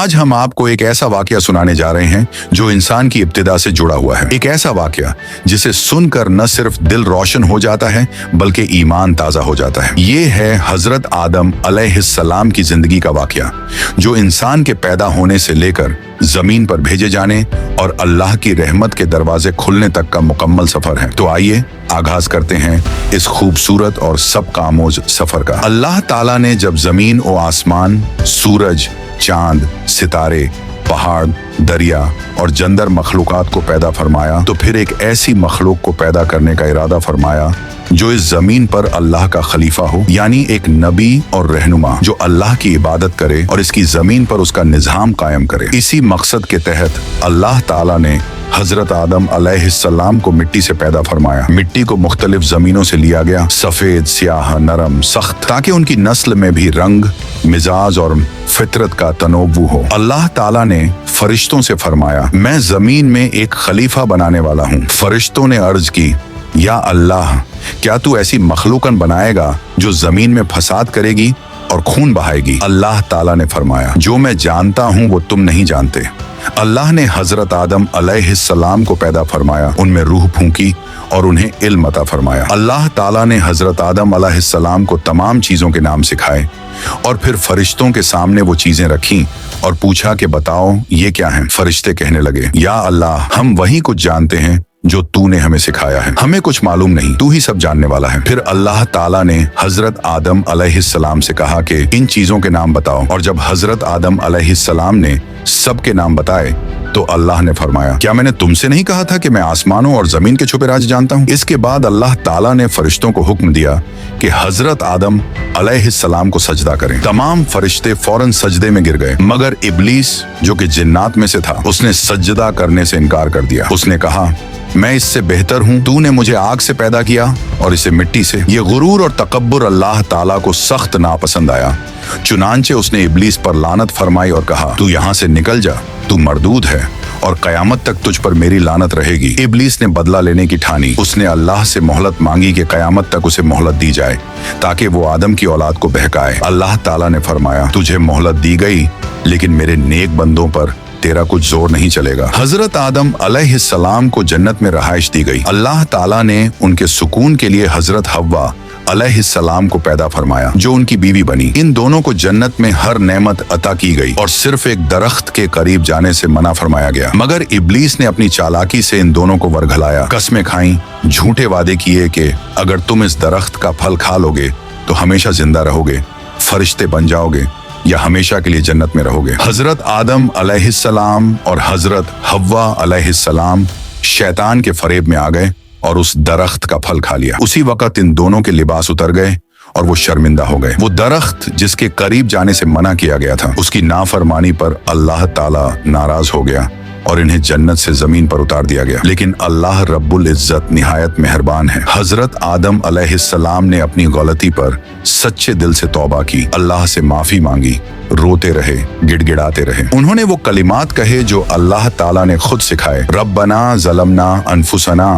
आज हम आपको एक ऐसा वाकया सुनाने जा रहे हैं जो इंसान की इब्तिदा से जुड़ा हुआ है। एक ऐसा वाकया जिसे सुनकर न सिर्फ दिल रोशन हो जाता है बल्कि ईमान ताजा हो जाता है। ये है हजरत आदम अलैहिस्सलाम की जिंदगी का वाकया, जो इंसान के पैदा होने से लेकर जमीन पर भेजे जाने और अल्लाह की रहमत के दरवाजे खुलने तक का मुकम्मल सफर है। तो आइए आगाज करते हैं इस खूबसूरत और सबका आमोज सफर का। अल्लाह ताला ने जब जमीन और आसमान, सूरज, चांद, सितारे, पहाड़, दरिया और जंदर मखलूकात को पैदा फरमाया, तो फिर एक ऐसी मखलूक को पैदा करने का इरादा फरमाया जो इस जमीन पर अल्लाह का खलीफा हो, यानी एक नबी और रहनुमा जो अल्लाह की इबादत करे और इसकी जमीन पर उसका निजाम कायम करे। इसी मकसद के तहत अल्लाह ताला ने हजरत आदम अलैहिस्सलाम को मिट्टी से पैदा फरमाया। मिट्टी को मुख्तलिफ जमीनों से लिया गया, सफेद, स्याह, नरम, सख्त, ताकि उनकी नस्ल में भी रंग, मिजाज और फितरत का तनोवु हो। अल्लाह ताला ने फरिश्तों से फरमाया, मैं जमीन में एक खलीफा बनाने वाला हूँ। फरिश्तों ने अर्ज की, या अल्लाह, क्या तू ऐसी मखलूकन बनाएगा जो जमीन में फसाद करेगी और खून बहाएगी? अल्लाह ताला ने फरमाया, जो मैं जानता हूँ वो तुम नहीं जानते। अल्लाह ने हजरत आदम अलैहिस्सलाम को पैदा फरमाया, उनमें रूह फूंकी और उन्हें इल्म अता फरमाया। अल्लाह ताला ने हजरत आदम अलैहिस्सलाम को तमाम चीजों के नाम सिखाए और फिर फरिश्तों के सामने वो चीजें रखीं और पूछा कि बताओ ये क्या है? फरिश्ते कहने लगे, या अल्लाह, हम वही कुछ जानते हैं जो तूने हमें सिखाया है, हमें कुछ मालूम नहीं, तू ही सब जानने वाला है। फिर अल्लाह ताला ने हजरत आदम अलैहिस्सलाम से कहा कि इन चीजों के नाम बताओ, और जब हजरत आदम अलैहिस्सलाम ने सबके नाम बताए तो अल्लाह ने फरमाया, क्या मैंने तुमसे नहीं कहा था कि मैं आसमानों और जमीन के छुपे राज जानता हूँ? इसके बाद अल्लाह ताला ने फरिश्तों को हुक्म दिया कि हजरत आदम अलैहिस्सलाम को सजदा करें। तमाम फरिश्ते फौरन सजदे में गिर गए, मगर इब्लीस जो कि जिन्नात में से था, उसने सजदा करने से इनकार कर दिया। उसने कहा, मैं इससे बेहतर हूँ, तूने मुझे आग से पैदा किया और इसे मिट्टी से। ये गुरूर और तकब्बुर अल्लाह ताला को सख्त नापसंद आया। चुनांचे उसने इब्लीस पर लानत फरमाई और कहा, तू यहाँ से निकल जा, तू मरदूद है और कयामत तक तुझ पर मेरी लानत रहेगी। इब्लीस ने बदला लेने की ठानी। उसने अल्लाह से मोहलत मांगी कि कयामत तक उसे मोहलत दी जाए ताकि वो आदम की औलाद को बहकाए। अल्लाह ताला ने फरमाया, तुझे मोहलत दी गई, लेकिन मेरे नेक बंदों पर तेरा कुछ जोर नहीं चलेगा। हजरत आदम अलैहिस्सलाम को जन्नत में रहाइश दी गई। अल्लाह ताला ने उनके सुकून के लिए हजरत हव्वा अलैहिस्सलाम को पैदा फरमाया, जो उनकी बीवी बनी। इन दोनों को जन्नत में हर नेमत अता की गई और सिर्फ एक दरख्त के करीब जाने से मना फरमाया गया, मगर इब्लीस ने अपनी चालाकी से इन दोनों को वरघलाया। कस्में खाईं, झूठे वादे किए कि अगर तुम इस दरख्त का फल खा लोगे तो हमेशा जिंदा रहोगे, फरिश्ते बन जाओगे या हमेशा के लिए जन्नत में रहोगे। हजरत आदम अलैहिस्सलाम और हजरत हव्वा अलैहिस्सलाम शैतान के फरेब में आ गए और उस दरख्त का फल खा लिया। उसी वक्त इन दोनों के लिबास उतर गए और वो शर्मिंदा हो गए। वो दरख्त जिसके करीब जाने से मना किया गया था, उसकी नाफरमानी पर अल्लाह ताला नाराज हो गया और इन्हें जन्नत से जमीन पर उतार दिया गया। लेकिन अल्लाह रब्बुल इज्जत निहायत मेहरबान है। हजरत आदम अलैहिस्सलाम ने अपनी गलती पर सच्चे दिल से तौबा की, अल्लाह से माफी मांगी, रोते रहे, गिड़गिड़ाते रहे। उन्होंने वो कलिमात कहे जो अल्लाह ताला ने खुद सिखाए, रब्बना ज़लमना अनफुसना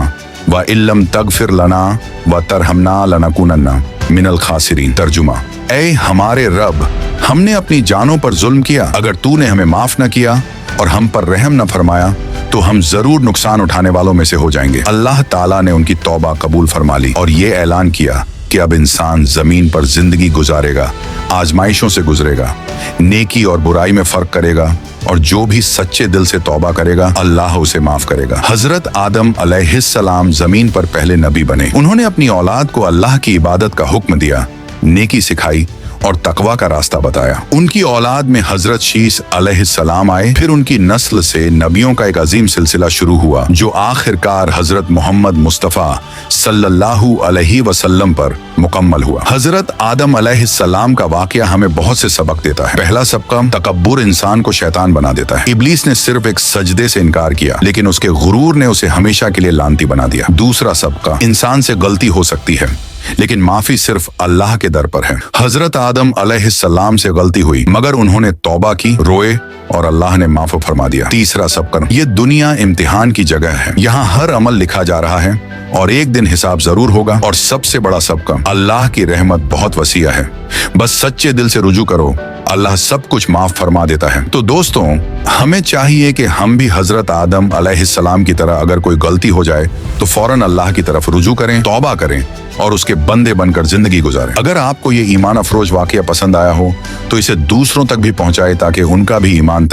व इल्लम तगफिर लना व तरहमना लनकुनन्ना मिनल खासिरीन। तर्जुमा, ऐ हमारे रब, हमने अपनी जानों पर जुल्म किया, अगर तूने हमें माफ न किया और हम पर रहम न फरमाया तो हम जरूर नुकसान उठाने वालों में से हो जाएंगे। अल्लाह ताला ने उनकी तौबा कबूल फरमा ली और ये ऐलान किया कि अब इंसान जमीन पर जिंदगी गुजारेगा, आजमाइशों से गुजरेगा, नेकी और बुराई में फर्क करेगा और जो भी सच्चे दिल से तौबा करेगा अल्लाह उसे माफ करेगा। हजरत आदम अलैहिस्सलाम जमीन पर पहले नबी बने। उन्होंने अपनी औलाद को अल्लाह की इबादत का हुक्म दिया, नेकी सिखाई और तकवा का रास्ता बताया। उनकी औलाद में हजरत शीस अलैहिस्सलाम आए, फिर उनकी नस्ल से नबियों का एक अजीम सिलसिला शुरू हुआ जो आखिरकार हजरत मोहम्मद मुस्तफ़ा सल्लल्लाहु अलैहि वसल्लम पर मुकम्मल हुआ। हजरत आदम अलैहिस्सलाम का वाकया हमें बहुत से सबक देता है। पहला सबक, तकब्बुर इंसान को शैतान बना देता है। इब्लीस ने सिर्फ एक सजदे से इनकार किया, लेकिन उसके गुरूर ने उसे हमेशा के लिए लानती बना दिया। दूसरा सबक, इंसान से गलती हो सकती है लेकिन माफी सिर्फ अल्लाह के दर पर है। हजरत आदम अलैहिस्सलाम से गलती हुई, मगर उन्होंने तौबा की, रोए और अल्लाह ने माफ फरमा दिया। तीसरा सबकर्म, ये दुनिया इम्तिहान की जगह है। यहाँ हर अमल लिखा जा रहा है और एक दिन हिसाब जरूर होगा। और सबसे बड़ा सबकर्म, अल्लाह की रहमत बहुत वसीया है, बस सच्चे दिल से रुजू करो, अल्लाह सब कुछ माफ फरमा देता है। तो दोस्तों, हमें चाहिए कि हम भी हजरत आदम अलैहिस्सलाम की तरह अगर कोई गलती हो जाए तो फौरन अल्लाह की तरफ रुजू करें, तौबा करें और उसके बंदे बनकर जिंदगी गुजारें। अगर आपको ये ईमान अफरोज वाकया पसंद आया हो तो इसे दूसरों तक भी पहुंचाए ताकि उनका भी ईमान